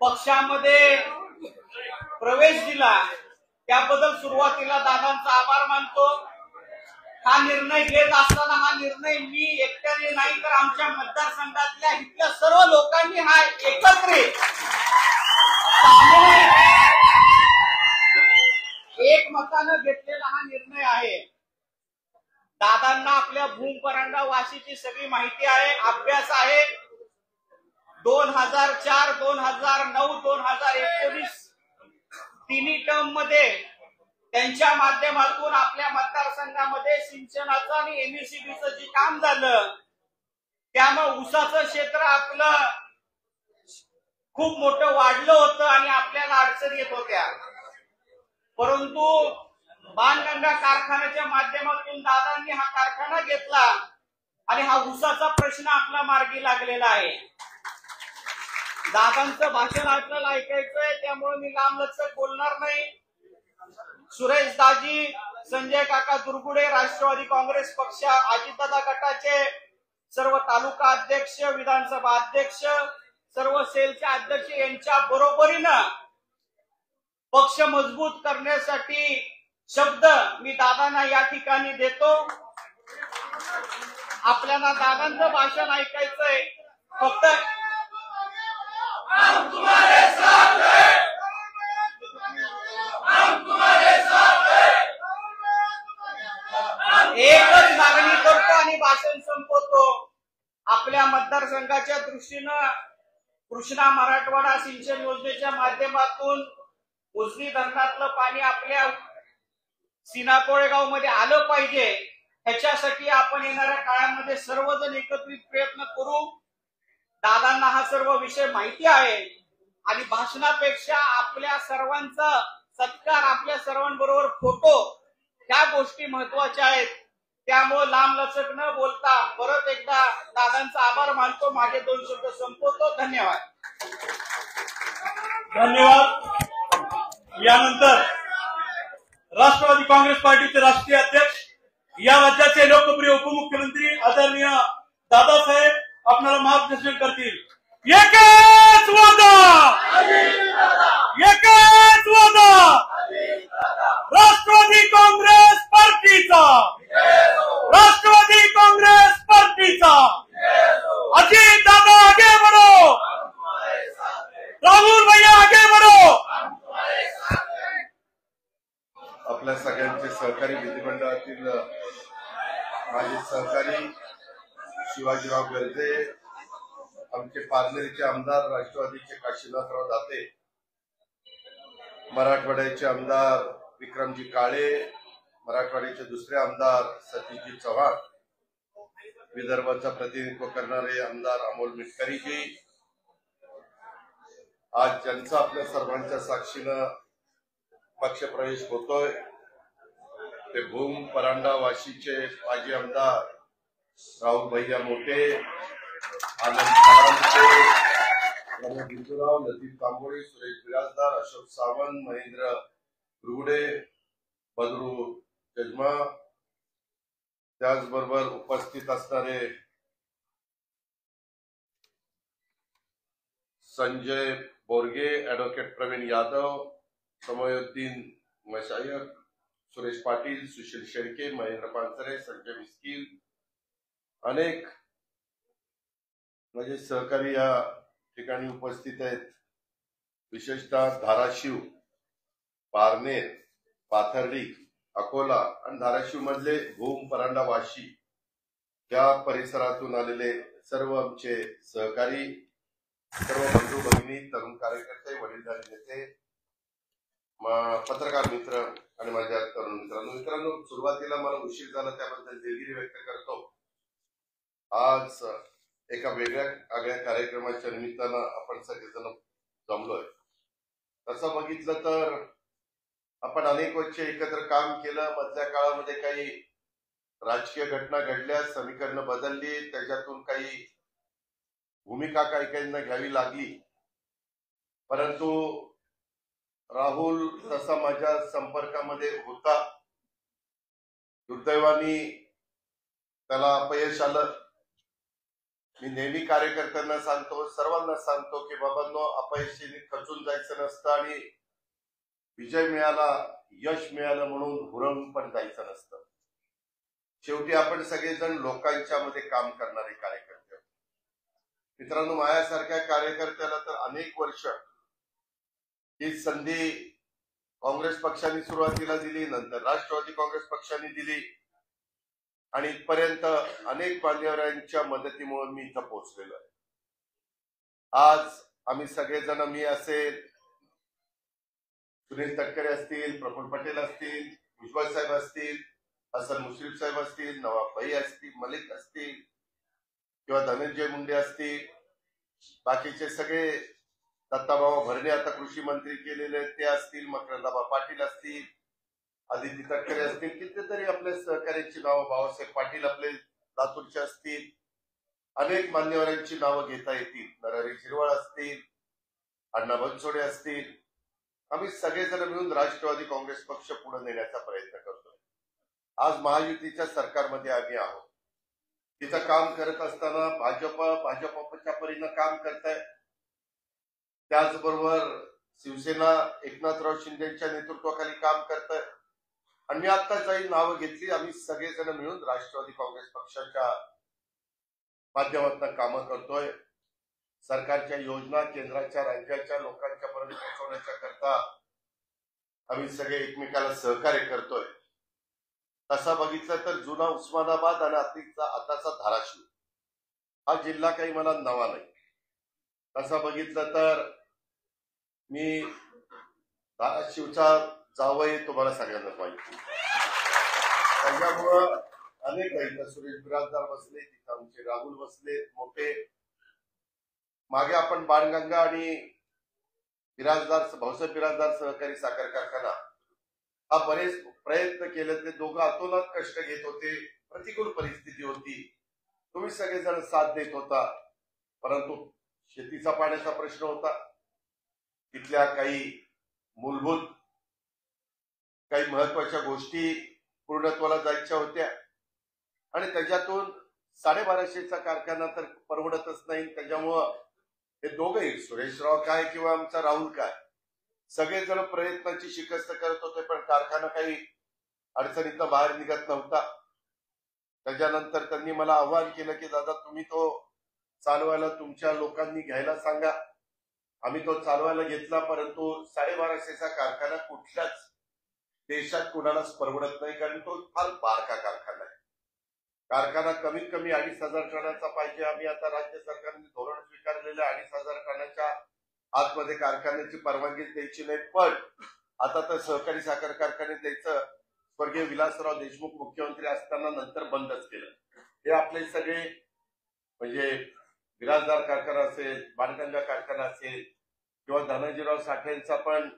पक्षामध्ये प्रवेश दिला त्याबद्दल सुरुवातीला दादांचा आभार मानतो। हा निर्णय घेत असताना हा निर्णय मी एकट्याने नाही तर आमच्या मतदारसंघातल्या इथल्या सर्व लोकांनी हा एकत्रित एकमतानं घेतलेला हा निर्णय आहे। दादांना आपल्या भूम परांडा वाशीची सगळी माहिती आहे, अभ्यास आहे। 2004, 2009, 2019 तिन्ही टर्म मध्ये त्यांच्या माध्यमातून आपल्या मतदारसंघामध्ये सिंचनाचं आणि एमएससीबीचं जे काम झालं त्यामुळे ऊसाचं क्षेत्र आपलं खूप मोठं वाढलं होतं आणि आपल्याला अडचण येत होत्या। परंतु बाणगंगा कारखान्याच्या माध्यमातून दादांनी हा कारखाना घेतला आणि हा ऊसाचा प्रश्न आपला मार्गी लागलेला आहे। दादांचं भाषण आपल्याला ऐकायचंय त्यामुळे मी लांबलचक बोलणार नाही। सुरेश दाजी, संजय काका दुर्गुडे, राष्ट्रवादी काँग्रेस पक्ष, अजितदादा गटाचे सर्व तालुका अध्यक्ष, विधानसभा अध्यक्ष, सर्व सेलचे अध्यक्ष यांच्या बरोबरीनं पक्ष मजबूत करण्यासाठी शब्द मी दादांना या ठिकाणी देतो। आपल्याला दादांचं भाषण ऐकायचंय, फक्त हम तुम्हारे साथ हैं, हम तुम्हारे साथ हैं, एकच मागणी करतो आणि भाषण संपवतो। आपल्या मतदारसंघाच्या दृष्टीनं कृष्णा मराठवाडा सिंचन योजनेच्या माध्यमातून उजनी धरणातलं पाणी आपल्या सीना कोळेगाव मध्ये आलं पाहिजे, ह्याच्यासाठी आपण येणाऱ्या काळामध्ये सर्वजण एकत्रित प्रयत्न करू। दादांना हा सर्व विषय माहिती आहे आणि भाषणापेक्षा आपल्या सर्वांचा सत्कार, आपल्या सर्वांबरोबर फोटो, ह्या गोष्टी महत्वाच्या आहेत। त्यामुळे लांबलचक न बोलता परत एकदा दादांचा आभार मानतो, माझे 2 शब्द संपवतो। धन्यवाद। यानंतर राष्ट्रवादी काँग्रेस पार्टीचे राष्ट्रीय अध्यक्ष, या राज्याचे लोकप्रिय उपमुख्यमंत्री आदरणीय दादासाहेब आपल्याला मार्गदर्शन करतील। एकच वादा, एकच वादा, राष्ट्रवादी काँग्रेस पार्टीचा, राष्ट्रवादी काँग्रेस पार्टीचा। अजित दादा आगे बढ़ो, राहुल भैया आगे बढ़ो। आपल्या सगळ्यांचे सहकारी विधिमंडळातील माझे सहकारी शिवाजीराव गर्जे, आमचे पारनेरचे आमदार राष्ट्रवादीचे काशीनाथराव दाते, मराठवाड्याचे आमदार विक्रमजी काळे, मराठवाड्याचे दुसरे आमदार सतीशजी चव्हाण, विदर्भाचा प्रतिनिधित्व करणारे आमदार अमोल मिटकरीजी, आज ज्यांचा आपल्या सर्वांच्या साक्षीनं पक्षप्रवेश होतोय ते भूम परांडा वाशीचे माजी आमदार राहुल भैया मोठे, आनंद खरामचे, प्रमोद हिंदूराव, लतीफ तांबोळी, सुरेश बिराजदार, अशोक सावंत, महेंद्र रुगडे, बदरू जजमा, त्याचबरोबर उपस्थित असणारे संजय बोरगे, ऍडव्होकेट प्रवीण यादव, समयुद्दीन मशायख, सुरेश पाटील, सुशील शेळके, महेंद्र पानसरे, संजय मिस्किल, अनेक माझे सहकारी या ठिकाणी उपस्थित आहेत। विशेषतः धाराशिव, पारनेर, पाथर्डी, अकोला आणि धाराशिव मधले भूम परांडा वाशी या परिसरातून आलेले सर्व आमचे सहकारी, सर्व बंधू भगिनी, तरुण कार्यकर्ते, वडीलधारी नेते, पत्रकार मित्र आणि माझ्या तरुण मित्रांनो, सुरुवातीला मला उशीर झाला त्याबद्दल दिलगिरी व्यक्त करतो। आज एका वेगळ्या कार्यक्रमाच्या निमित्तानं आपण सगळेजण जमलोय। तसं बघितलं तर आपण अनेक वर्ष एकत्र काम केलं, मधल्या काळामध्ये काही राजकीय घटना घडल्या, समीकरणं बदलली, त्याच्यातून काही भूमिका काही काहींना घ्यावी लागली, परंतु राहुल तसा माझ्या संपर्कामध्ये होता। दुर्दैवाने त्याला अपयश आलं, मी नेहमी कार्यकर्त्यांना सांगतो, सर्वांना सांगतो की बाबांनो, अपयशाने खचून जायचं नसतं आणि विजय मिळाला, यश मिळालं म्हणून हुरळून पण जायचं नसतं. शेवटी आपण सगळेजण लोकांच्या मध्ये काम करणारे कार्यकर्ते आहोत. मित्रांनो, माझ्यासारख्या कार्यकर्त्याला तर अनेक वर्ष ही संधी काँग्रेस पक्षाने सुरुवातीला दिली, नंतर राष्ट्रवादी काँग्रेस पक्षाने दिली आणि इथपर्यंत अनेक मान्यवरांच्या मदतीमुळे मी इथं पोहोचलेलो आहे. आज आम्ही सगळेजण, मी असेल, सुनील तटकरे असतील, प्रफुल्ल पटेल असतील, भुजबळ साहेब असतील, हसन मुश्रीफ साहेब असतील, नवाब भाई असतील, मलिक असतील किंवा धनंजय मुंडे असतील, बाकीचे सगळे, दत्ताभाऊ भरणे आता कृषी मंत्री केलेले ते असतील, मकरंदाबा पाटील असतील, आदिती तटकरे असतील, कितीतरी आपले सहकार्याची नावं, बाबासाहेब पाटील आपले लातूरचे असतील, अनेक मान्यवरांची नावं घेता येतील, नरहरी झिरवाळ असतील, अण्णा बनसोडे असतील. आम्ही सगळेजण मिळून राष्ट्रवादी काँग्रेस पक्ष पुढे नेण्याचा प्रयत्न करतोय. आज महायुतीच्या सरकारमध्ये आम्ही आहोत. तिथं काम करत असताना भाजपच्या परीनं काम करताय. त्याचबरोबर शिवसेना एकनाथराव शिंदेच्या नेतृत्वाखाली काम करताय. आणि मी आता काही नावं घेतली, आम्ही सगळेजण मिळून राष्ट्रवादी काँग्रेस पक्षाच्या माध्यमातून कामं करतोय. सरकारच्या योजना केंद्राच्या, राज्याच्या लोकांच्या पर्यंत पोहोचवण्याच्या करता आम्ही सगळे एकमेकाला सहकार्य करतोय. तसा बघितलं तर जुना उस्मानाबाद आणि आताचा धाराशिव हा जिल्हा काही मला नवा नाही. तसा बघितलं तर मी धाराशिवचा जावई, तुम्हाला सगळ्यांना माहिती. त्याच्यामुळं अनेक आहेत. सुरेश बिराजदार बसले तिथं, आमचे राहुल बसले मोठे. मागे आपण बाणगंगा आणि भाऊसाहेब बिराजदार सहकारी साखर कारखाना हा बरेच प्रयत्न केले. ते दोघं अतोनात कष्ट घेत होते, प्रतिकूल परिस्थिती होती, तुम्ही सगळेजण साथ देत होता, परंतु शेतीचा पाण्याचा प्रश्न होता. तिथल्या काही मूलभूत, काही महत्वाच्या गोष्टी पूर्णत्वाला जायच्या होत्या आणि त्याच्यातून 1250चा कारखाना तर परवडतच नाही. त्याच्यामुळं हे दोघंही, सुरेशराव काय किंवा आमचा राहुल काय, सगळेजण प्रयत्नाची शिकस्त करत होते, पण कारखाना काही अडचणीतनं बाहेर निघत नव्हता. त्याच्यानंतर त्यांनी मला आव्हान केलं की दादा, तुम्ही तो चालवायला तुमच्या लोकांनी घ्यायला सांगा. आम्ही तो चालवायला घेतला, परंतु 1250चा कारखाना कुठल्याच देशात कुणालाच परवडत नाही, कारण तो फार बारका कारखाना आहे. कारखाना कमीत कमी 2,500 टनाचा पाहिजे. आम्ही आता राज्य सरकारने धोरण स्वीकारलेलं 2,500 टनाच्या आतमध्ये कारखान्याची परवानगी द्यायची नाही. पण आता तर सहकारी साखर कारखाने द्यायचं स्वर्गीय विलासराव देशमुख मुख्यमंत्री असताना नंतर बंदच केलं. हे आपले सगळे, म्हणजे बिराजदार कारखाना असेल, बाणगंगा कारखाना असेल किंवा धनाजीराव साठेंचा पण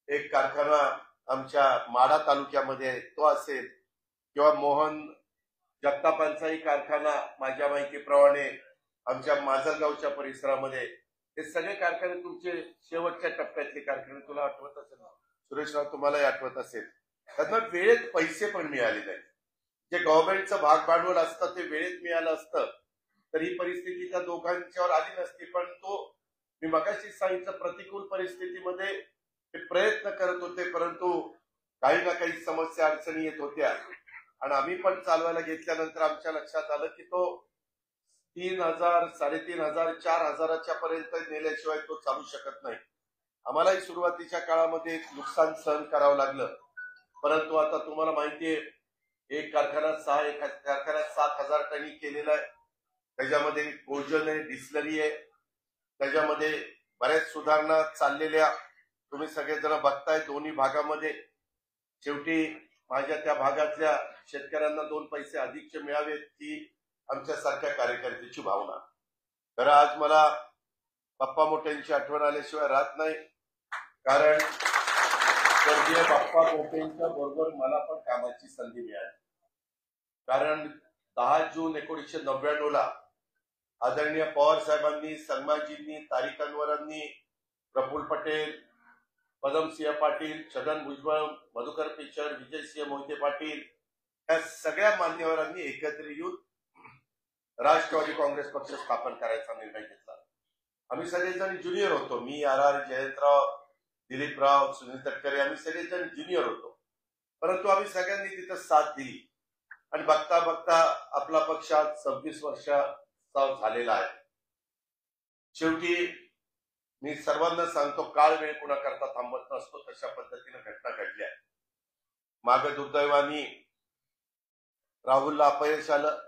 एक कारखाना आमच्या माढा तालुक्यामध्ये तो असेल, किंवा मोहन जगतापांचाही कारखाना माझ्या माहितीप्रमाणे आमच्या माजलगावच्या परिसरामध्ये, हे सगळे कारखाने तुमचे शेवटच्या टप्प्यातले कारखाने. तुला आठवत असेल ना सुरेशराव, तुम्हालाही आठवत असेल, त्यांना वेळेत पैसे पण मिळाले नाही. जे गव्हर्नमेंटचं भाग भांडवल असतं ते वेळेत मिळालं असतं तर ही परिस्थिती त्या दोघांच्यावर आली नसती. पण तो, मी मगाशी सांगितलं, प्रतिकूल परिस्थितीमध्ये ते प्रयत्न करत होते, परंतु काही ना काही समस्या, अडचणी येत होत्या. आणि आम्ही पण चालवायला घेतल्यानंतर आमच्या लक्षात आलं की तो 3,000, 3,500, 4,000च्या पर्यंत नेल्याशिवाय तो चालू शकत नाही. आम्हालाही सुरुवातीच्या काळामध्ये नुकसान सहन करावं लागलं, परंतु आता तुम्हाला माहितीये, एक कारखाना 7,000 टनी केलेला आहे. त्याच्यामध्ये कोजन आहे, डिस्लरी आहे, त्याच्यामध्ये बऱ्याच सुधारणा चाललेल्या तुम्ही सगळेजण बघताय दोन्ही भागामध्ये. शेवटी माझ्या त्या भागातल्या शेतकऱ्यांना 2 पैसे अधिकचे मिळावेत ही आमच्या सारख्या कार्यकर्त्याची भावना. तर आज मला बाप्पा मोठ्यांची आठवण आल्याशिवाय राहत नाही, कारण स्वर्गीय बाप्पा मोठ्यांच्या बरोबर मला पण कामाची संधी मिळाली. कारण 10 जून 1999ला आदरणीय पवार साहेबांनी, संगमाजींनी, तारिक अनवरांनी, प्रफुल्ल पटेल, पदमसिंह पाटील, छगन भुजबळ, मधुकर पिचर, विजयसिंह मोहिते पाटील या सगळ्या मान्यवरांनी एकत्र येऊन राष्ट्रवादी काँग्रेस पक्ष स्थापन करायचा निर्णय घेतला. आम्ही सगळेजण ज्युनियर होतो. मी, आर जयंतराव, दिलीपराव, सुनील तटकरे, आम्ही सगळेजण ज्युनियर होतो. परंतु आम्ही सगळ्यांनी तिथं साथ दिली आणि बघता बघता आपला पक्ष आज 26 वर्षाचा झालेला आहे. शेवटी मी सर्वांना सांगतो, काळ वेळ कुणाकरता थांबत नसतो. तशा पद्धतीने घटना घडल्या. मागे दुर्दैवाने राहुलला अपयश आलं.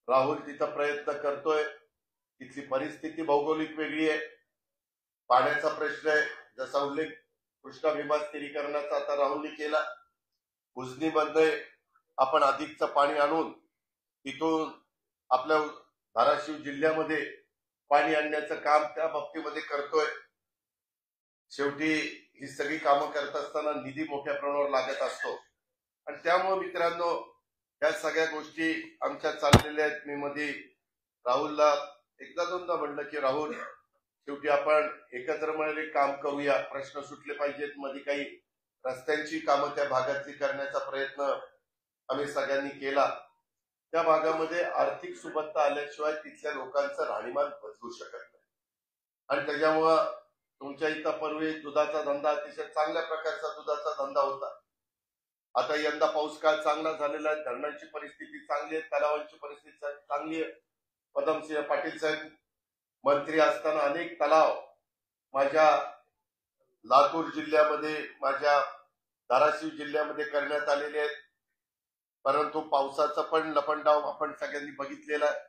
राहुल तिथं प्रयत्न करतोय. तिथली परिस्थिती भौगोलिक वेगळी आहे. पाण्याचा प्रश्न आहे. जसा उल्लेख कृष्णा भीमा स्थिरीकरणाचा आता राहुलने केला. उजनीमध्ये आपण अधिकचं पाणी आणून तिथून आपल्या धाराशिव जिल्ह्यामध्ये पाणी आणण्याचं काम त्या बाबतीमध्ये करतोय. शेवटी ही सगळी कामं करत असताना निधी मोठ्या प्रमाणावर लागत असतो आणि त्यामुळे मित्रांनो या सगळ्या गोष्टी आमच्या चाललेल्या आहेत. मी मध्ये राहुलला एकदा दोनदा म्हणलं की राहुल, शेवटी आपण एकत्र मिळाले काम करूया. प्रश्न सुटले पाहिजेत. मध्ये काही रस्त्यांची कामं त्या भागातली करण्याचा प्रयत्न आम्ही सगळ्यांनी केला. त्या भागामध्ये आर्थिक सुबत्ता आल्याशिवाय तिथल्या लोकांचं राहणीमान बदलू शकत नाही आणि त्याच्यामुळं तुमच्या इथं पूर्वी दुधाचा धंदा अतिशय चांगल्या प्रकारचा दुधाचा धंदा होता. आता यंदा पाऊस काळ चांगला झालेला आहे. धरणांची परिस्थिती चांगली आहे. तलावांची परिस्थिती चांगली आहे. पदमसिंह पाटील साहेब मंत्री असताना अनेक तलाव माझ्या लातूर जिल्ह्यामध्ये, माझ्या धाराशिव जिल्ह्यामध्ये करण्यात आलेले आहेत. परंतु पावसाचं पण लपंडाव आपण सगळ्यांनी बघितलेला आहे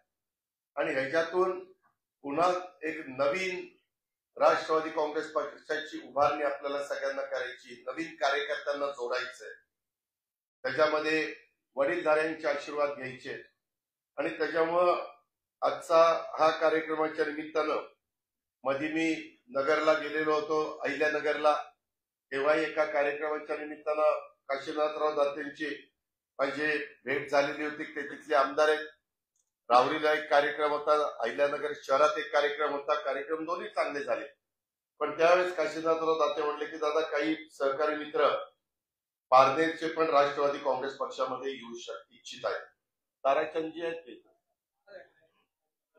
आणि ह्याच्यातून पुन्हा एक नवीन राष्ट्रवादी काँग्रेस पक्षाची उभारणी आपल्याला सगळ्यांना करायची. नवीन कार्यकर्त्यांना जोडायचंय. त्याच्यामध्ये वडीलधाऱ्यांचे आशीर्वाद घ्यायचे आणि त्याच्यामुळं आजचा हा कार्यक्रमाच्या निमित्तानं मध्ये मी नगरला गेलेलो होतो, अहिल्यानगरला. तेव्हाही एका कार्यक्रमाच्या निमित्तानं काशीनाथराव दातेंची माझी भेट झालेली होती. ते तिथले आमदार आहेत. राहुरीला एक कार्यक्रम होता, अहिल्यानगर शहरात एक कार्यक्रम होता. कार्यक्रम दोन्ही चांगले झाले. पण त्यावेळेस काशीनाथराव दाते म्हणले की दादा, काही सहकारी मित्र पारनेरचे पण राष्ट्रवादी काँग्रेस पक्षामध्ये येऊ इच्छित आहेत. ताराचंदजी आहेत ते.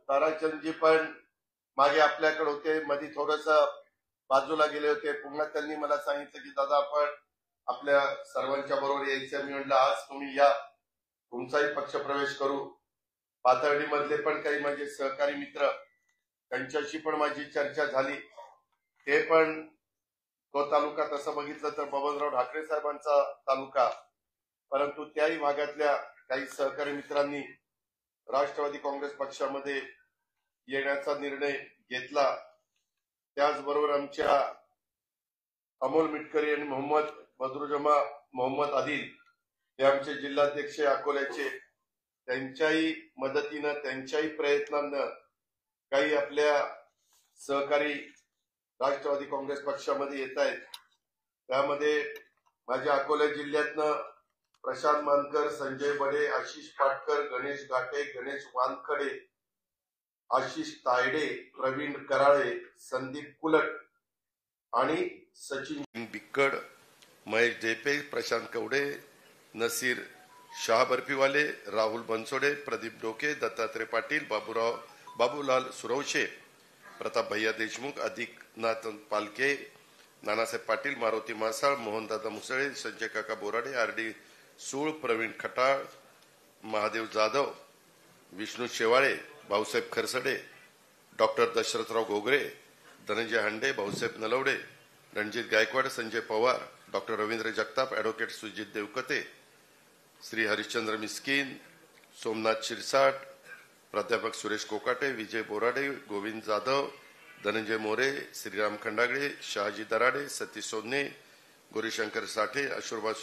ताराचंदजी पण मागे आपल्याकडे होते. मध्ये थोडस बाजूला गेले होते. पुन्हा त्यांनी मला सांगितलं की दादा, आपण आपल्या सर्वांच्या बरोबर यायचं. मी म्हटलं आज तुम्ही या, तुमचाही पक्ष प्रवेश करू. पाथर्डी मधले पण काही माझे सहकारी मित्र, त्यांच्याशी पण माझी चर्चा झाली. ते पण, तो तालुका तसं बघितलं तर बबनराव ठाकरे साहेबांचा तालुका, परंतु त्याही भागातल्या काही सहकारी मित्रांनी राष्ट्रवादी काँग्रेस पक्षामध्ये येण्याचा निर्णय घेतला. त्याचबरोबर आमच्या अमोल मिटकरी आणि मोहम्मद बदरुजमा मोहम्मद आदिल हे आमचे जिल्हाध्यक्ष अकोल्याचे, त्यांच्याही मदतीनं, त्यांच्याही प्रयत्नांनं काही आपल्या सहकारी राष्ट्रवादी काँग्रेस पक्षामध्ये येत आहेत. त्यामध्ये माझ्या अकोला जिल्ह्यातनं प्रशांत मानकर, संजय बडे, आशिष पाटकर, गणेश घाटे, गणेश वानखडे, आशिष तायडे, प्रवीण कराळे, संदीप कुलट आणि सचिन बिक्कड, महेश देपे, प्रशांत कवडे, नसीर शाह बर्फीवाले, राहुल बनसोडे, प्रदीप डोके, दत्तात्रय पाटील, बाबूलाल सुरवशे, प्रताप भैया देशमुख, अधिकनाथ पालके, नानासाहेब पाटील, मारुती मासाळ, मोहनदादा मुसळे, संजय काका बोराडे, आर.डी. सूळ, प्रवीण खटाळ, महादेव जाधव, विष्णू शेवाळे, भाऊसाहेब खरसडे, डॉक्टर दशरथराव घोगरे, धनंजय हांडे, भाऊसाहेब नलवडे, रणजित गायकवाड, संजय पवार, डॉक्टर रवींद्र जगताप, ॲडव्होकेट सुजित देवकते, श्री हरिश्चंद्र मिस्किन, सोमनाथ शिरसाट, प्राध्यापक सुरेश कोकाटे, विजय बोराडे, गोविंद जाधव, धनंजय मोरे, श्रीराम खंडागळे, शहाजी दराडे, सतीश सोन्ने, गोरीशंकर साठे, अशुरबा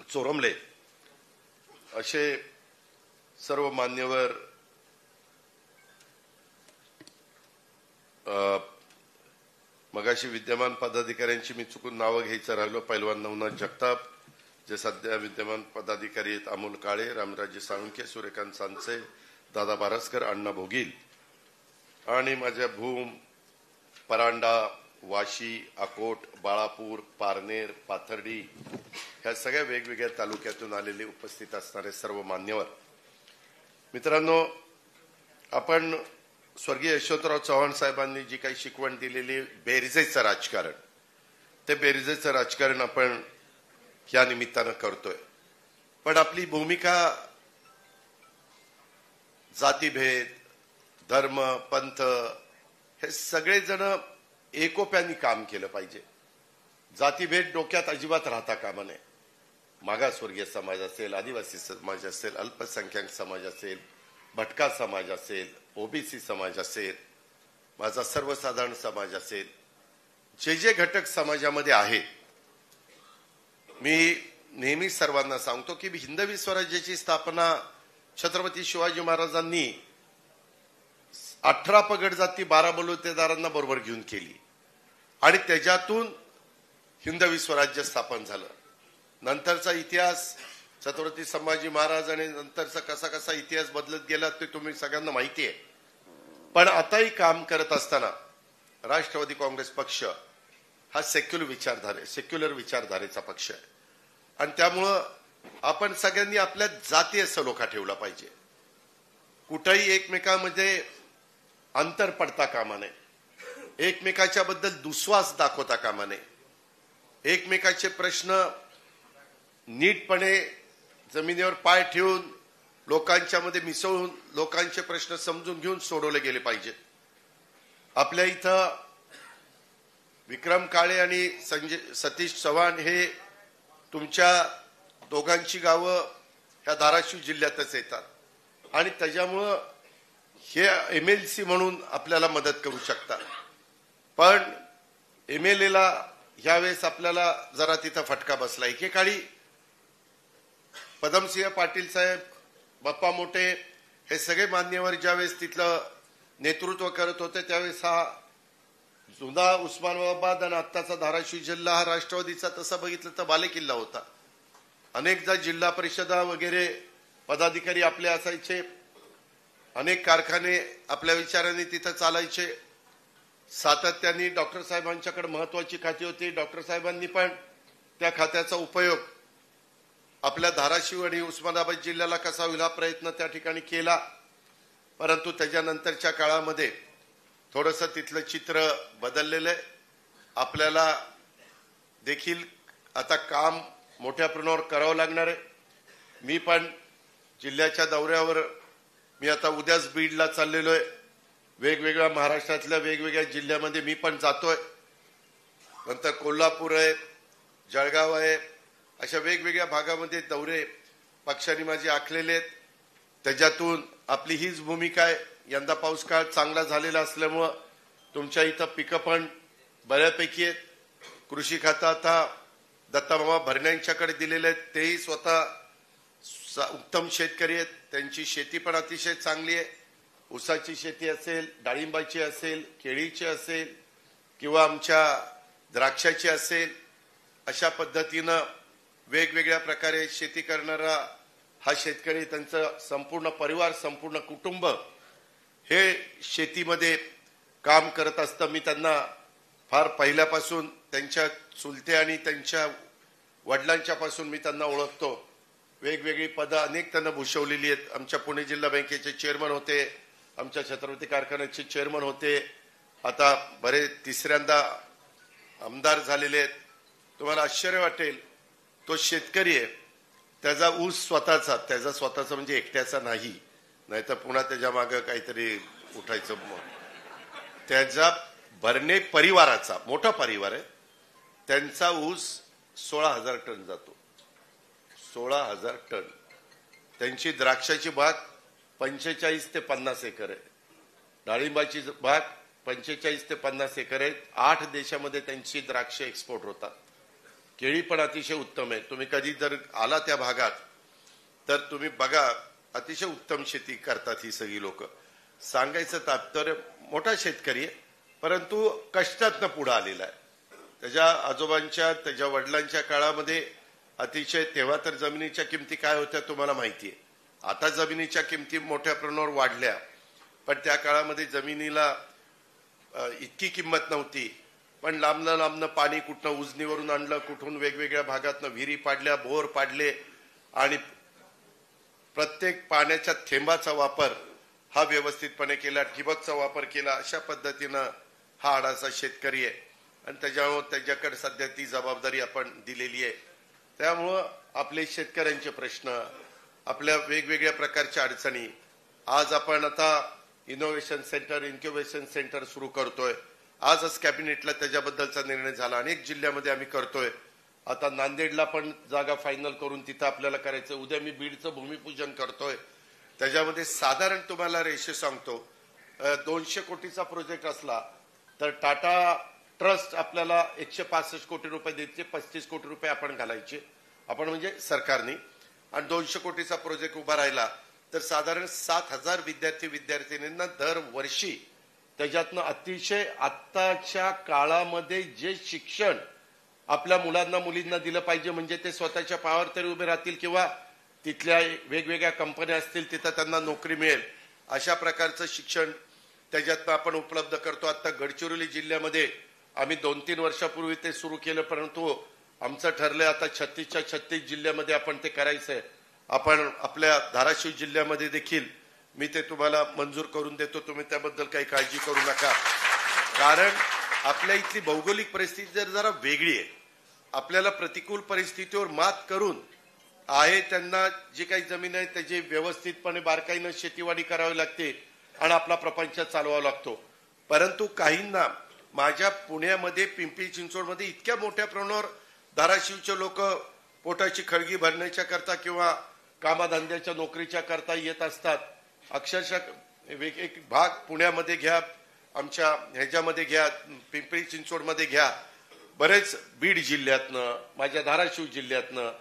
चोरमले असे सर्व मान्यवर मगाशी विद्यमान पदाधिकाऱ्यांची मी चुकून नावं घ्यायचं राहिलो. पैलवान नवनाथ जगताप, जे सध्या विद्यमान पदाधिकारी आहेत, अमोल काळे, रामराजे साळुंखे, सूर्यकांत सांचे, दादा बारसकर, अण्णा भोगील आणि माझ्या भूम, परांडा, वाशी, अकोट, बाळापूर, पारनेर, पाथर्डी ह्या सगळ्या वेगवेगळ्या तालुक्यातून आलेले उपस्थित असणारे सर्व मान्यवर, मित्रांनो, आपण स्वर्गीय यशवंतराव चव्हाण साहेबांनी जी काही शिकवण दिलेली बेरजेचं राजकारण, ते बेरजेचं राजकारण आपण या निमित्तानं करतोय. पण आपली भूमिका जातीभेद, धर्म, पंथ हे सगळेजण एकोप्याने काम केलं पाहिजे. जातीभेद डोक्यात अजिबात राहता कामा नये. मागासवर्गीय समाज असेल, आदिवासी समाज असेल, अल्पसंख्याक समाज असेल, भटका समाज असेल, ओबीसी समाज असेल, माझा सर्वसाधारण समाज असेल, जे जे घटक समाजामध्ये आहेत, मी नेहमी सर्वांना सांगतो की हिंदवी स्वराज्याची स्थापना छत्रपती शिवाजी महाराजांनी 18 पगड जाती 12 बलुतेदारांना बरोबर घेऊन केली आणि त्याच्यातून हिंदवी स्वराज्य स्थापन झालं. नंतरचा इतिहास छत्रपती संभाजी महाराज आणि नंतरचा कसा कसा इतिहास बदलत गेला ते तुम्ही सगळ्यांना माहिती आहे. पण आताही काम करत असताना राष्ट्रवादी काँग्रेस पक्ष हा सेक्युलर विचारधारेचा पक्ष आहे आणि त्यामुळं आपण सगळ्यांनी आपल्या जातीय सलोखा ठेवला पाहिजे. कुठेही एकमेकांमध्ये अंतर पडता कामा नये, एकमेकाच्या बद्दल दुस्वास दाखवता कामा नये, एकमेकाचे प्रश्न नीटपणे जमिनीवर पाय ठेवून लोकांच्या मध्ये मिसळून लोकांचे प्रश्न समजून घेऊन सोडवले गेले पाहिजेत. आपल्या इथं विक्रम काळे आणि सतीश चव्हाण हे तुमच्या दोघांची गावं ह्या धाराशिव जिल्ह्यातच येतात आणि त्याच्यामुळं हे MLC म्हणून आपल्याला मदत करू शकतात. पण MLA ला यावेळेस आपल्याला जरा तिथं फटका बसला. एकेकाळी पदमसिंह पाटील साहेब, बाप्पा मोठे हे सगळे मान्यवर ज्यावेळेस तिथलं नेतृत्व करत होते त्यावेळेस हा जुना उस्मानाबाद आणि आत्ताचा धाराशिव जिल्हा हा राष्ट्रवादीचा तसा बघितलं तर बालेकिल्ला होता. अनेकदा जिल्हा परिषदा वगैरे पदाधिकारी आपले असायचे, अनेक कारखाने आपल्या विचाराने तिथं चालायचे. सातत्याने डॉक्टर साहेबांच्याकडे महत्वाची खाती होती. डॉक्टर साहेबांनी पण त्या खात्याचा उपयोग आपल्या धाराशिव आणि उस्मानाबाद जिल्ह्याला कसा होईल हा प्रयत्न त्या ठिकाणी केला. परंतु त्याच्यानंतरच्या काळामध्ये थोडंसं तिथलं चित्र बदललेलं आहे. आपल्याला देखील आता काम मोठ्या प्रमाणावर करावं लागणार आहे. मी पण जिल्ह्याच्या दौऱ्यावर मी आता उद्याच बीडला चाललेलो आहे. वेगवेगळ्या महाराष्ट्रातल्या वेगवेगळ्या जिल्ह्यामध्ये मी पण जातोय. नंतर कोल्हापूर आहे, जळगाव आहे, अशा वेगवेगळ्या भागामध्ये दौरे पक्षाने माझे आखलेले आहेत. त्याच्यातून आपली हीच भूमिका आहे. यंदा पाऊस काळ चांगला झालेला असल्यामुळं तुमच्या इथं पिकं पण बऱ्यापैकी आहेत. कृषी खातं आता दत्तामामा भरण्यांच्याकडे दिलेले आहेत. तेही स्वतः उत्तम शेतकरी आहेत. त्यांची शेती पण अतिशय चांगली आहे. ऊसाची शेती असेल, डाळिंबाची असेल, केळीची असेल किंवा आमच्या द्राक्षाची असेल, अशा पद्धतीनं वेगवेगळ्या प्रकारे शेती करणारा हा शेतकरी, त्यांचं संपूर्ण परिवार, संपूर्ण कुटुंब हे शेतीमध्ये काम करत असतं. मी त्यांना फार पहिल्यापासून त्यांच्या चुलते आणि त्यांच्या वडिलांच्या पासून मी त्यांना ओळखतो. वेगवेगळी पदं अनेक त्यांना भूषवलेली आहेत. आमच्या पुणे जिल्हा बँकेचे चेअरमन होते, आमच्या छत्रपती कारखान्याचे चेअरमन होते, आता बरे तिसऱ्यांदा आमदार झालेले आहेत. तुम्हाला आश्चर्य वाटेल, तो शेतकरी आहे, त्याचा ऊस त्याचा स्वतःचा म्हणजे एकट्याचा नाही, नाहीतर पुन्हा त्याच्या मागं काहीतरी उठायचं. त्याचा भरणे परिवाराचा मोठा परिवार आहे, त्यांचा ऊस 16,000 टन जातो. 16,000 टन. त्यांची द्राक्षाची बाग 45 ते 50 एकर आहे. डाळिंबाची बाग 45 ते 50 एकर आहे. 8 देशामध्ये त्यांची द्राक्ष एक्सपोर्ट होतात. केळी पण अतिशय उत्तम आहे. तुम्ही कधी जर आला त्या भागात तर तुम्ही बघा, अतिशय उत्तम शेती करतात ही सगळी लोक. सांगायचं तात्पर्य, मोठा शेतकरी आहे परंतु कष्टातनं पुढे आलेला आहे. त्याच्या आजोबांच्या, त्याच्या वडिलांच्या काळामध्ये अतिशय, तेव्हा तर जमिनीच्या किमती काय होत्या तुम्हाला माहिती आहे. आता जमिनीच्या किमती मोठ्या प्रमाणावर वाढल्या, पण त्या काळामध्ये जमिनीला इतकी किंमत नव्हती. पण लांबनं पाणी कुठनं उजनीवरून आणलं, कुठून वेगवेगळ्या भागातनं विहिरी पाडल्या, बोर पाडले आणि प्रत्येक पाण्याच्या थेंबाचा वापर हा व्यवस्थितपणे केला, ठिबकचा वापर केला, अशा पद्धतीनं हा आडाचा शेतकरी आहे आणि त्याच्याकडे सध्या ती जबाबदारी आपण दिलेली आहे. त्यामुळं आपले शेतकऱ्यांचे प्रश्न, आपल्या वेगवेगळ्या प्रकारच्या अडचणी, आज आपण आता इनोव्हेशन सेंटर, इन्क्युबेशन सेंटर सुरू करतोय. आजच कॅबिनेटला त्याच्याबद्दलचा निर्णय झाला. अनेक जिल्ह्यामध्ये आम्ही करतोय. आता नांदेडला पण जागा फायनल करून तिथं आपल्याला करायचं. उद्या मी बीडचं भूमिपूजन करतोय. त्याच्यामध्ये साधारण तुम्हाला रेशो सांगतो, 200 कोटीचा प्रोजेक्ट असला तर टाटा ट्रस्ट आपल्याला 165 कोटी रुपये द्यायचे, 35 कोटी रुपये आपण घालायचे, आपण म्हणजे सरकारने. आणि 200 कोटीचा प्रोजेक्ट उभा राहिला तर साधारण 7,000 विद्यार्थ्यांना दरवर्षी त्याच्यातनं अतिशय आत्ताच्या काळामध्ये जे शिक्षण आपल्या मुलांना मुलींना दिलं पाहिजे, म्हणजे ते स्वतःच्या पायावर तरी उभे राहतील किंवा तिथल्या वेगवेगळ्या कंपन्या असतील तिथं त्यांना नोकरी मिळेल, अशा प्रकारचं शिक्षण त्याच्यातनं आपण उपलब्ध करतो. आता गडचिरोली जिल्ह्यामध्ये आम्ही 2-3 वर्षापूर्वी ते सुरू केलं, परंतु आमचं ठरलंय आता 36च्या 36 जिल्ह्यामध्ये आपण ते करायचंय. आपण आपल्या धाराशिव जिल्ह्यामध्ये देखील मी ते तुम्हाला मंजूर करून देतो. तुम्ही त्याबद्दल काही काळजी करू नका. कारण आपल्या इथली भौगोलिक परिस्थिती जरा वेगळी आहे. आपल्याला प्रतिकूल परिस्थितीवर मात करून आहे त्यांना जी काही जमीन आहे त्याची व्यवस्थितपणे बारकाईनं शेतीवाडी करावी लागते आणि आपला प्रपंच चालवावा लागतो. परंतु काहींना माझ्या पुण्यामध्ये, पिंपरी चिंचवडमध्ये इतक्या मोठ्या प्रमाणावर धाराशिवचे लोक पोटाची खळगी भरण्याच्या करता किंवा कामाधंद्याच्या नोकरीच्या करता येत असतात. अक्षरशः एक भाग पुण्यामध्ये घ्या, आमच्या ह्याच्यामध्ये घ्या, पिंपरी चिंचवडमध्ये घ्या, बरेच बीड जिल्ह्यातनं, माझ्या धाराशिव जिल्ह्यातनं,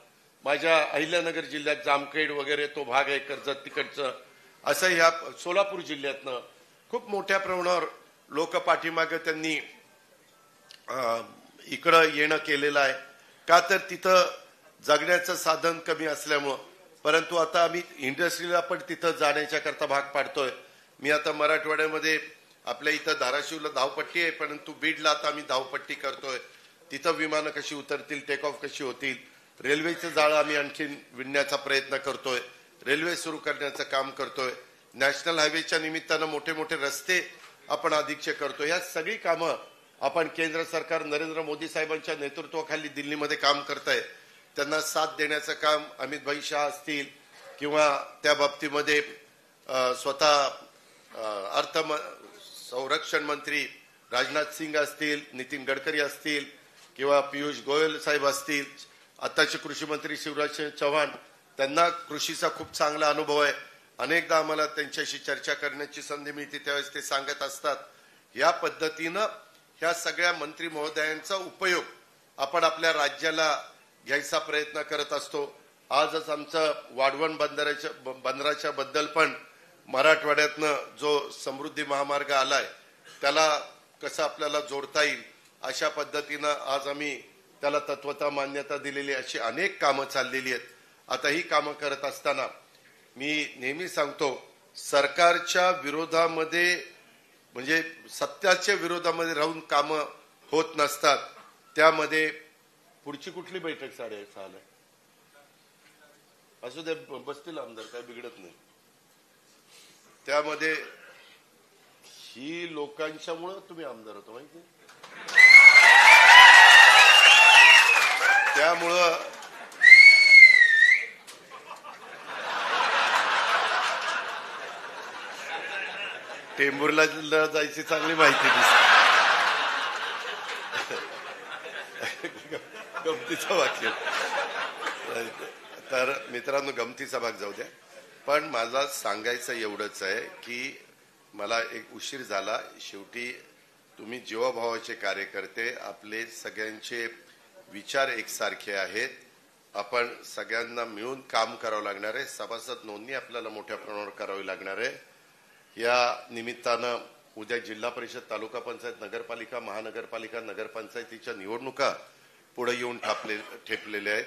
माझ्या अहिल्यानगर जिल्ह्यात जामखेड वगैरे तो भाग आहे कर्जत तिकडचं, असं ह्या सोलापूर जिल्ह्यातनं खूप मोठ्या प्रमाणावर लोक पाठीमागे त्यांनी इकडं येणं केलेलं आहे. का तर तिथं जगण्याचं साधन कमी असल्यामुळं. परंतु आता आम्ही इंडस्ट्रीला पण तिथं जाण्याच्या करता भाग पाडतोय. मी आता मराठवाड्यामध्ये आपल्या इथं धाराशिवला धावपट्टी आहे, परंतु बीडला आता आम्ही धावपट्टी करतोय. तिथं विमानं कशी उतरतील, टेक ऑफ कशी होतील, रेल्वेचं जाळं आम्ही आणखीन विणण्याचा प्रयत्न करतोय, रेल्वे सुरू करण्याचं काम करतोय, नॅशनल हायवेच्या निमित्तानं मोठे मोठे रस्ते आपण अधिकचे करतोय. या सगळी कामं आपण केंद्र सरकार नरेंद्र मोदी साहेबांच्या नेतृत्वाखाली दिल्लीमध्ये काम करताय. त्यांना साथ देण्याचं काम अमित भाई शाह असतील किंवा त्या बाबतीमध्ये स्वतः संरक्षण मंत्री राजनाथ सिंग असतील, नितीन गडकरी असतील किंवा पियुष गोयल साहेब असतील, आताचे कृषी मंत्री शिवराज सिंग चौहान, त्यांना कृषीचा खूप चांगला अनुभव आहे. अनेकदा आम्हाला त्यांच्याशी चर्चा करण्याची संधी मिळते, त्यावेळेस ते सांगत असतात. या पद्धतीनं ह्या सगळ्या मंत्री महोदयांचा उपयोग आपण आपल्या राज्याला घ्यायचा प्रयत्न करत असतो. आजच आमचं वाढवण बंदराच्या बद्दल पण मराठवाड्यातनं जो समृद्धी महामार्ग आलाय त्याला कसं आपल्याला जोडता येईल अशा पद्धतीनं आज आम्ही त्याला तत्वता मान्यता दिलेली, अशी अनेक कामं चाललेली आहेत. आता ही कामं करत असताना मी नेहमी सांगतो, सरकारच्या विरोधामध्ये म्हणजे सत्याच्या विरोधामध्ये राहून कामं होत नसतात. त्यामध्ये पुढची कुठली बैठक 6:30 असू दे, बसतील आमदार, काय बिघडत नाही. त्यामध्ये ही लोकांच्यामुळं तुम्ही आमदार होतो माहिती, त्यामुळं टेंभूरला जायची चांगली माहिती दिसते. गमतीचा वाक्य. तर मित्रांनो, गमतीचा भाग जाऊ द्या, पण मला सांगायचं एवढंच आहे की मला एक उशीर झाला. शेवटी तुम्ही जीवाभावाचे कार्यकर्ते, आपले सगळ्यांचे विचार एकसारखे आहेत. आपण सगळ्यांना मिळून काम करावं लागणार आहे. सभासद नोंदणी आपल्याला मोठ्या प्रमाणावर करावी लागणार आहे. या निमित्तानं उद्या जिल्हा परिषद, तालुका पंचायत, नगरपालिका, महानगरपालिका, नगरपंचायतीच्या निवडणुका पुढे येऊन ठेपलेल्या आहेत.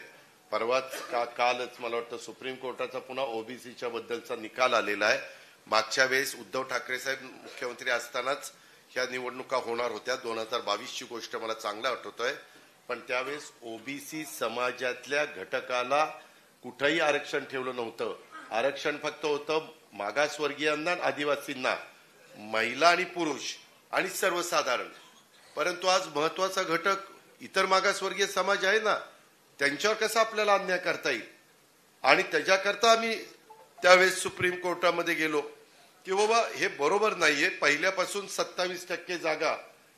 परवाच कालच मला वाटतं सुप्रीम कोर्टाचा पुन्हा ओबीसीच्या बद्दलचा निकाल आलेला आहे. मागच्या वेळेस उद्धव ठाकरे साहेब मुख्यमंत्री असतानाच ह्या निवडणुका होणार होत्या. 2022ची गोष्ट मला चांगला आठवतोय. पण त्यावेळेस ओबीसी समाजातल्या घटकाला कुठंही आरक्षण ठेवलं नव्हतं आरक्षण फक्त होतं मागासवर्गीयांना, आदिवासींना, महिला आणि पुरुष आणि सर्वसाधारण. परंतु आज महत्वाचा घटक इतर मागासवर्गीय समाज आहे ना, त्यांच्यावर कसा आपल्याला अन्याय करता येईल. आणि त्याच्याकरता आम्ही त्यावेळेस सुप्रीम कोर्टामध्ये गेलो की बाबा हे बरोबर नाहीये. पहिल्यापासून 27% जागा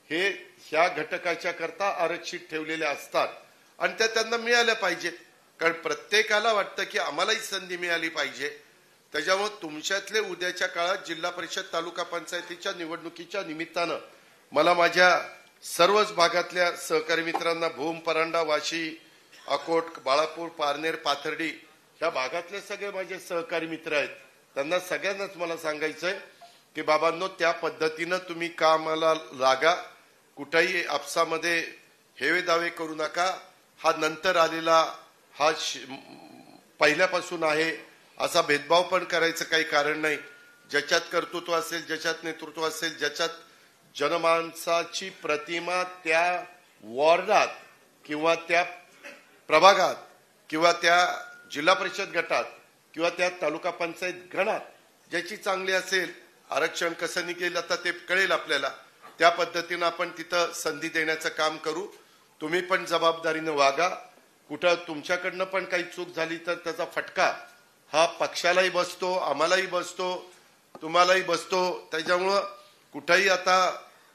हे ह्या घटकाच्या करता आरक्षित ठेवलेल्या असतात आणि त्या त्यांना मिळाल्या पाहिजेत. कारण प्रत्येकाला वाटतं की आम्हालाही संधी मिळाली पाहिजे. त्याच्यामुळे तुमच्यातले उद्याच्या काळात जिल्हा परिषद, तालुका पंचायतीच्या निवडणुकीच्या निमित्तानं मला माझ्या सर्वच भागातल्या सहकारी मित्रांना, भूम, परांडा, वाशी, अकोट, बाळापूर, पारनेर, पाथर्डी ह्या भागातले सगळे माझे सहकारी मित्र आहेत, त्यांना सगळ्यांनाच मला सांगायचंय की बाबांनो, त्या पद्धतीनं तुम्ही कामाला लागा. कुठेही आपसामध्ये हेवे दावे करू नका. हा नंतर आलेला, हा पहिल्यापासून आहे असा भेदभाव पण करायचं काही कारण नाही. ज्याच्यात कर्तृत्व असेल, ज्याच्यात नेतृत्व असेल, ज्याच्यात जनमानसाची प्रतिमा त्या वॉर्डात किंवा त्या प्रभागात किंवा त्या जिल्हा परिषद गटात किंवा त्या तालुका पंचायत गणात ज्याची चांगली असेल, आरक्षण कसं निघेल आता ते कळेल आपल्याला. त्या पद्धतीनं आपण तिथं संधी देण्याचं काम करू. तुम्ही पण जबाबदारीनं वागा. कुठं तुमच्याकडनं पण काही चूक झाली तर त्याचा फटका हा पक्षालाही बसतो, आम्हालाही बसतो, तुम्हालाही बसतो. त्याच्यामुळं कुठंही आता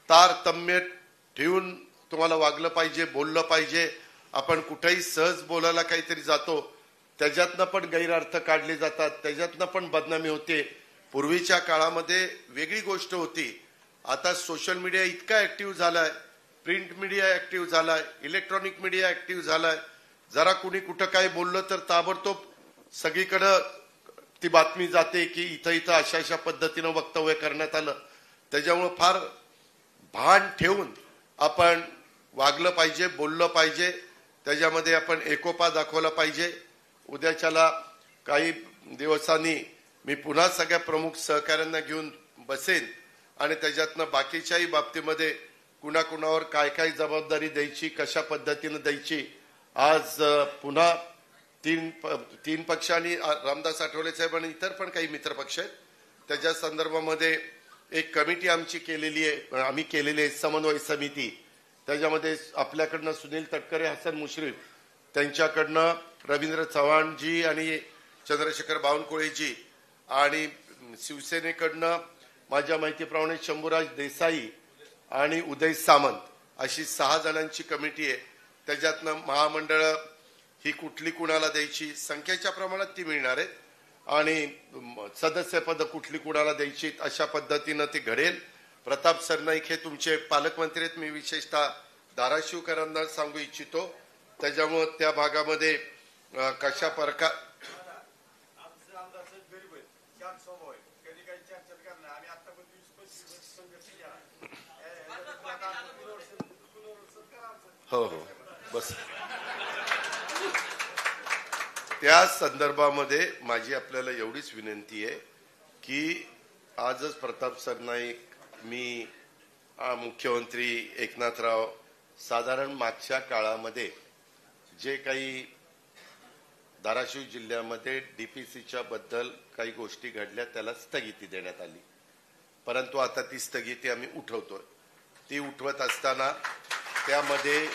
तारतम्य ठेवून तुम्हाला वागलं पाहिजे, बोललं पाहिजे. आपण कुठेही सहज बोलायला काहीतरी जातो, त्याच्यातनं पण गैरअर्थ काढले जातात, त्याच्यातनं पण बदनामी होते. पूर्वीच्या काळामध्ये वेगळी गोष्ट होती. आता सोशल मीडिया इतका ऍक्टिव्ह झालाय, प्रिंट मीडिया ऍक्टिव्ह झालाय, इलेक्ट्रॉनिक मीडिया ऍक्टिव्ह झालाय. जरा कुणी कुठं काय बोललं तर ताबडतोब सगळीकडं ती बातमी जाते की इथं इथं अशा अशा पद्धतीनं वक्तव्य करण्यात आलं. त्याच्यामुळे फार भान ठेवून आपण वागलं पाहिजे, बोललं पाहिजे. त्याच्यामध्ये आपण एकोपा दाखवला पाहिजे. उद्याच्याला काही दिवसांनी मी पुन्हा सगळ्या प्रमुख सहकाऱ्यांना घेऊन बसेन आणि त्याच्यातनं बाकीच्याही बाबतीमध्ये कुणाकुणावर काय काय जबाबदारी द्यायची, कशा पद्धतीनं द्यायची. आज पुन्हा तीन पक्षांनी, रामदास आठवले साहेब आणि इतर पण काही मित्र पक्ष आहेत, त्याच्या संदर्भामध्ये एक कमिटी आमची केलेली आहे, आम्ही केलेली आहे समन्वय समिती. त्याच्यामध्ये आपल्याकडनं सुनील तटकरे, हसन मुश्रीफ, त्यांच्याकडनं रवींद्र चव्हाणजी आणि चंद्रशेखर बावनकुळेजी, आणि शिवसेनेकडनं माझ्या माहितीप्रमाणे शंभूराज देसाई आणि उदय सामंत, अशी 6 जणांची कमिटी आहे. त्याच्यातनं महामंडळ ही कुठली कुणाला द्यायची, संख्येच्या प्रमाणात ती मिळणार आहे, आणि सदस्यपद कुठली कुणाला द्यायची, अशा पद्धतीनं ते घडेल. प्रताप सरनाईक हे तुमचे पालकमंत्री आहेत. मी विशेषतः धाराशिवकरांना सांगू इच्छितो. त्याच्यामुळे त्या भागामध्ये कशा प्रकार हो हो बस त्या संदर्भामध्ये माझी आपल्याला एवढीच विनंती आहे की आजच प्रताप सरनाईक, मी, मुख्यमंत्री एकनाथराव, साधारण मागच्या काळामध्ये जे काही धाराशिव जिल्ह्यामध्ये डीपीसीच्या बद्दल काही गोष्टी घडल्या त्याला स्थगिती देण्यात आली. परंतु आता ती स्थगिती आम्ही उठवतोय. ती उठवत असताना त्यामध्ये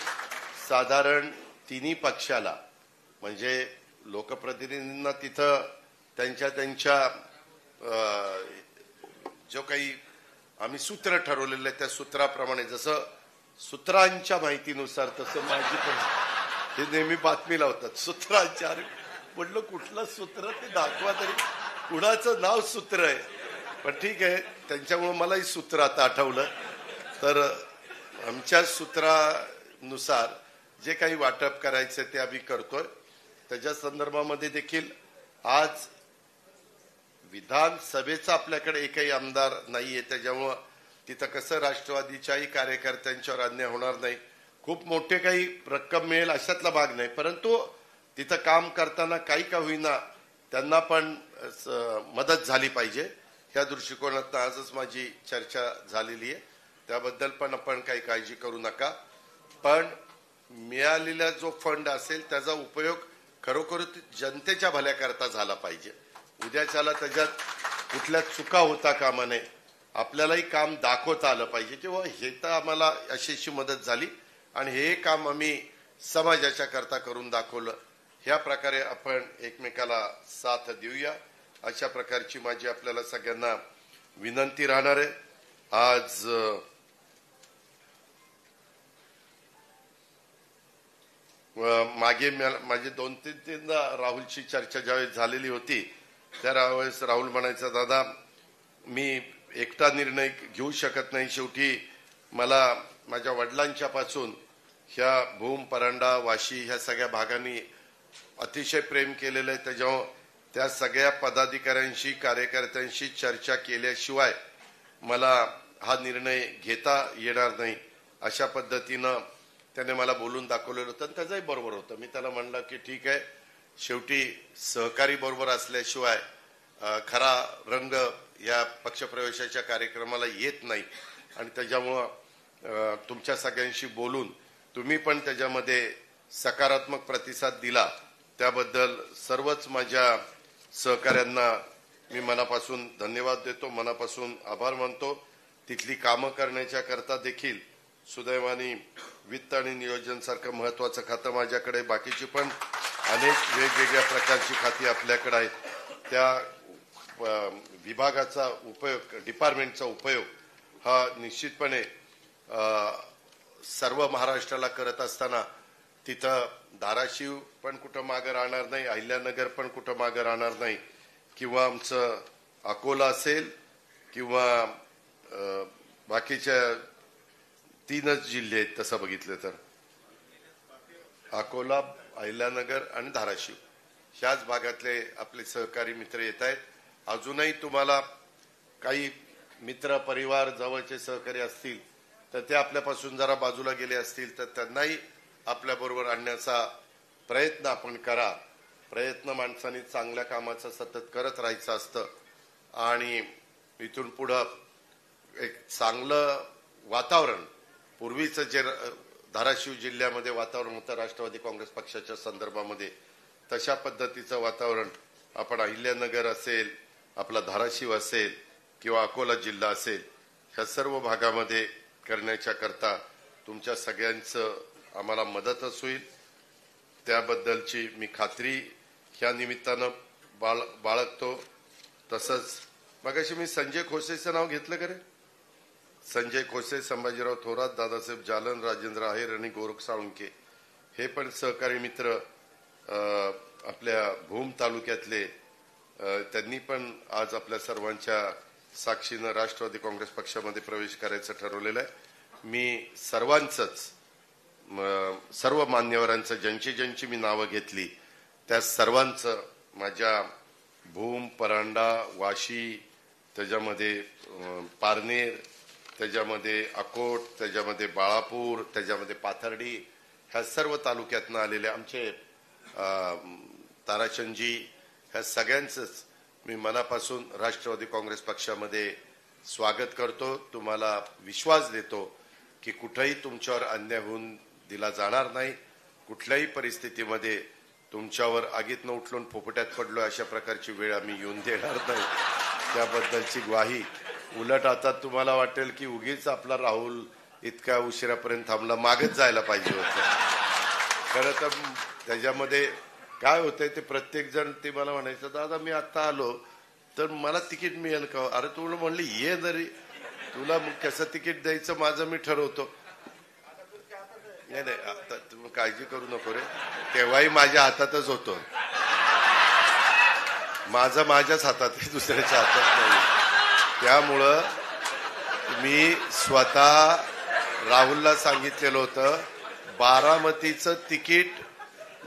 साधारण तिन्ही पक्षाला, म्हणजे लोकप्रतिनिधींना तिथं त्यांच्या जो काही आम्ही सूत्र ठरवलेलं आहे त्या सूत्राप्रमाणे, जसं सूत्रांच्या माहितीनुसार, तसं माझी पण हे नेहमी बातमी लावतात सूत्रांच्या. अरे म्हटलं कुठलं सूत्र ते दाखवा तरी, कुणाचं नाव सूत्र आहे. पण ठीक आहे, त्यांच्यामुळे मलाही सूत्र आता आठवलं. तर आमच्या सूत्रानुसार जे काही वाटप करायचं ते आम्ही करतोय. त्याच्या संदर्भामध्ये देखील आज विधानसभेचा आपल्याकडे एकही आमदार नाहीये. त्याच्यामुळं तिथं कसं राष्ट्रवादीच्याही कार्यकर्त्यांच्यावर अन्याय होणार नाही. खूप मोठे काही रक्कम मिळेल अशातला भाग नाही, परंतु तिथं काम करताना काही का होईना त्यांना पण मदत झाली पाहिजे. ह्या दृष्टिकोनात आजच माझी चर्चा झालेली आहे. त्याबद्दल पण आपण काही काळजी करू नका. पण मिळालेला जो फंड असेल त्याचा उपयोग खरोखर जनतेच्या भल्याकरता झाला पाहिजे. उद्याच्याला त्याच्यात कुठल्या चुका होता कामा नये. आपल्यालाही काम दाखवता आलं पाहिजे की हे तर आम्हाला अशी मदत झाली आणि हे काम आम्ही समाजाच्या करता करून दाखवलं. ह्या प्रकारे आपण एकमेकाला साथ देऊया, अशा प्रकारची माझी आपल्याला सगळ्यांना विनंती राहणार आहे. आज मागे माझी 2-3दा राहुलची चर्चा ज्यावेळेस झालेली होती त्यावेळेस राहुल म्हणायचा, दादा मी एकटा निर्णय घेऊ शकत नाही, शेवटी मला माझ्या वडिलांच्या पासून ह्या भूम, परांडा, वाशी ह्या सगळ्या भागांनी अतिशय प्रेम केलेलं आहे. त्याच्यामुळे त्या सगळ्या पदाधिकाऱ्यांशी, कार्यकर्त्यांशी चर्चा केल्याशिवाय मला हा निर्णय घेता येणार नाही, अशा पद्धतीनं त्याने मला बोलून दाखवलेलं होतं. आणि त्याचंही बरोबर होतं. मी त्याला म्हणलं की ठीक आहे, शेवटी सहकारी बरोबर असल्याशिवाय खरा रंग या पक्षप्रवेशाच्या कार्यक्रमाला येत नाही. आणि त्याच्यामुळं तुमच्या सगळ्यांशी बोलून तुम्ही पण त्याच्यामध्ये सकारात्मक प्रतिसाद दिला, त्याबद्दल सर्वच माझ्या सहकाऱ्यांना मी मनापासून धन्यवाद देतो, मनापासून आभार मानतो. तिथली कामं करण्याच्या करता देखील सुदैवाने वित्त आणि नियोजन सारखं महत्वाचं खातं माझ्याकडे, बाकीची पण अनेक वेगवेगळ्या प्रकारची खाती आपल्याकडे आहेत. त्या विभागाचा उपयोग, डिपार्टमेंटचा उपयोग हा निश्चितपणे सर्व महाराष्ट्राला करत असताना तिथं धाराशिव पण कुठं मागं राहणार नाही, अहिल्यानगर पण कुठं मागं राहणार नाही, किंवा आमचं अकोला असेल किंवा बाकीच्या 3च जिल्हे आहेत. तसं बघितलं तर अकोला, अहिल्यानगर आणि धाराशिव ह्याच भागातले आपले सहकारी मित्र येत आहेत. अजूनही तुम्हाला काही मित्र, परिवार, जवळचे सहकारी असतील तर ते आपल्यापासून जरा बाजूला गेले असतील तर त्यांनाही आपल्याबरोबर आणण्याचा प्रयत्न आपण करा. प्रयत्न माणसाने चांगल्या कामाचा सतत करत राहायचं असतं आणि इथून पुढं एक चांगलं वातावरण, पूर्वीचं जे धाराशिव जिल्ह्यामध्ये वातावरण होतं राष्ट्रवादी काँग्रेस पक्षाच्या संदर्भामध्ये, तशा पद्धतीचं वातावरण आपण अहिल्यानगर असेल, आपला धाराशिव असेल किंवा अकोला जिल्हा असेल, ह्या सर्व भागामध्ये करण्याच्या करता तुमच्या सगळ्यांचं आम्हाला मदतच होईल. त्याबद्दलची मी खात्री ह्या निमित्तानं बाळगतो. तसंच मगाशी मी संजय खोसेचं नाव घेतलं का रे? संजय खोसे, संभाजीराव थोरात, दादासाहेब जालन, राजेंद्र आहेर आणि गोरख साळुंके हे पण सहकारी मित्र आपल्या भूम तालुक्यातले, त्यांनी पण आज आपल्या सर्वांच्या साक्षीनं राष्ट्रवादी काँग्रेस पक्षामध्ये प्रवेश करायचं ठरवलेलं आहे. मी सर्वांचंच, सर्व मान्यवरांचं, ज्यांची मी नावं घेतली त्या सर्वांचं माझ्या भूम, परांडा, वाशी, त्याच्यामध्ये पारनेर, त्याच्यामध्ये अकोट, त्याच्यामध्ये बाळापूर, त्याच्यामध्ये पाथर्डी, ह्या सर्व तालुक्यातनं आलेले आमचे ताराचंदजी, ह्या सगळ्यांचंच मी मनापासून राष्ट्रवादी काँग्रेस पक्षामध्ये स्वागत करतो. तुम्हाला विश्वास देतो की कुठेही तुमच्यावर अन्याय होऊन दिला जाणार नाही. कुठल्याही परिस्थितीमध्ये तुमच्यावर आगीतनं उठलून पोपट्यात पडलो अशा प्रकारची वेळ आम्ही येऊन देणार नाही, त्याबद्दलची ग्वाही. उलट आता तुम्हाला वाटेल की उगीच आपला राहुल इतक्या उशिरापर्यंत थांबला, मागच जायला पाहिजे होतं. खरं तर त्याच्यामध्ये काय होतंय ते प्रत्येक जण ते मला म्हणायचं, दादा मी आता आलो तर मला तिकीट मिळेल का? अरे तू म्हणले ये जरी, तुला कसं तिकीट द्यायचं माझं मी ठरवतो. नाही आता तुम्ही काळजी करू नको रे, तेव्हाही माझ्या हातातच होतो. माझं माझ्याच हातात आहे, दुसऱ्याच्या हातात नाही. त्यामुळं मी स्वतः राहुलला सांगितलेलं होतं, बारामतीचं तिकीट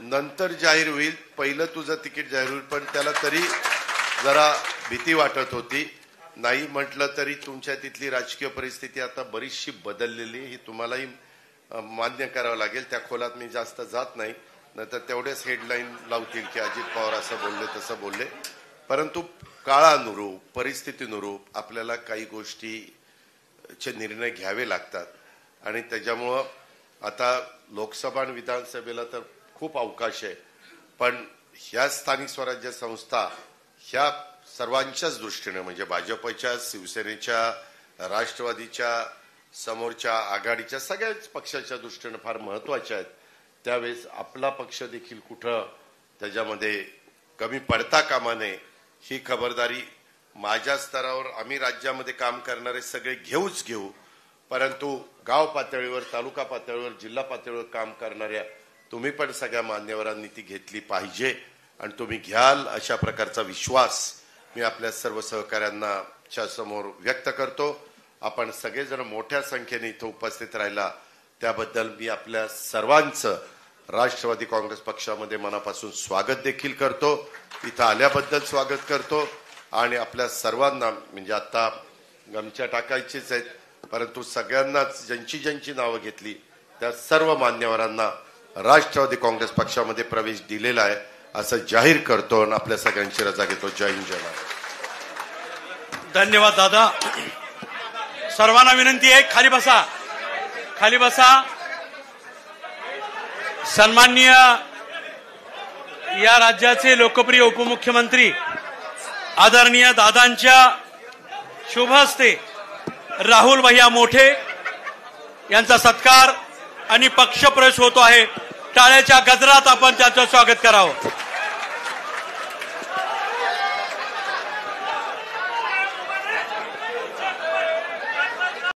नंतर जाहीर होईल, पहिलं तुझं तिकीट जाहीर होईल. पण त्याला तरी जरा भीती वाटत होती. नाही म्हटलं तरी तुमच्या तिथली राजकीय परिस्थिती आता बरीचशी बदललेली, ही तुम्हालाही मान्य करावं लागेल. त्या खोलात मी जास्त जात नाही, नाहीतर तेवढेच हेडलाईन लावतील की अजित पवार असं बोलले, तसं बोलले. परंतु काळानुरूप, परिस्थितीनुरूप आपल्याला काही गोष्टीचे निर्णय घ्यावे लागतात आणि त्याच्यामुळं आता लोकसभा आणि विधानसभेला तर खूप अवकाश आहे, पण ह्या स्थानिक स्वराज्य संस्था ह्या सर्वांच्याच दृष्टीने म्हणजे भाजपच्या, शिवसेनेच्या, राष्ट्रवादीच्या, समोरच्या आघाडीच्या सगळ्याच पक्षाच्या दृष्टीने फार महत्वाच्या आहेत. त्यावेळेस आपला पक्ष देखील कुठं त्याच्यामध्ये कमी पडता कामा नये ही खबरदारी माझ्या स्तरावर आम्ही राज्यामध्ये काम करणारे सगळे घेऊ, परंतु गाव पातळीवर, तालुका पातळीवर, जिल्हा पातळीवर काम करणाऱ्या तुम्ही पण सगळ्या मान्यवरांनी ती घेतली पाहिजे आणि तुम्ही घ्याल अशा प्रकारचा विश्वास मी आपल्या सर्व सहकाऱ्यांना समोर व्यक्त करतो. आपण सगळेजण मोठ्या संख्येने इथं उपस्थित राहिला त्याबद्दल मी आपल्या सर्वांचं राष्ट्रवादी काँग्रेस पक्षामध्ये मनापासून स्वागत देखील करतो. इथं आल्याबद्दल स्वागत करतो आणि आपल्या सर्वांना म्हणजे आता गमच्या टाकायचीच आहेत, परंतु सगळ्यांनाच ज्यांची नावं घेतली त्या सर्व मान्यवरांना राष्ट्रवादी काँग्रेस पक्षामध्ये प्रवेश दिलेला आहे असं जाहीर करतो आणि आपल्या सगळ्यांची रजा घेतो. जय हिंद, जय महाराष्ट्र. धन्यवाद दादा. सर्वांना विनंती आहे, खाली बसा, खाली बसा. सन्माननीय या राज्याचे लोकप्रिय उपमुख्यमंत्री आदरणीय दादांच्या शुभ हस्ते राहुल भैया मोठे यांचा सत्कार आणि पक्षप्रवेश होतो आहे. टाळ्याच्या गजरात आपण त्यांचं स्वागत करावं.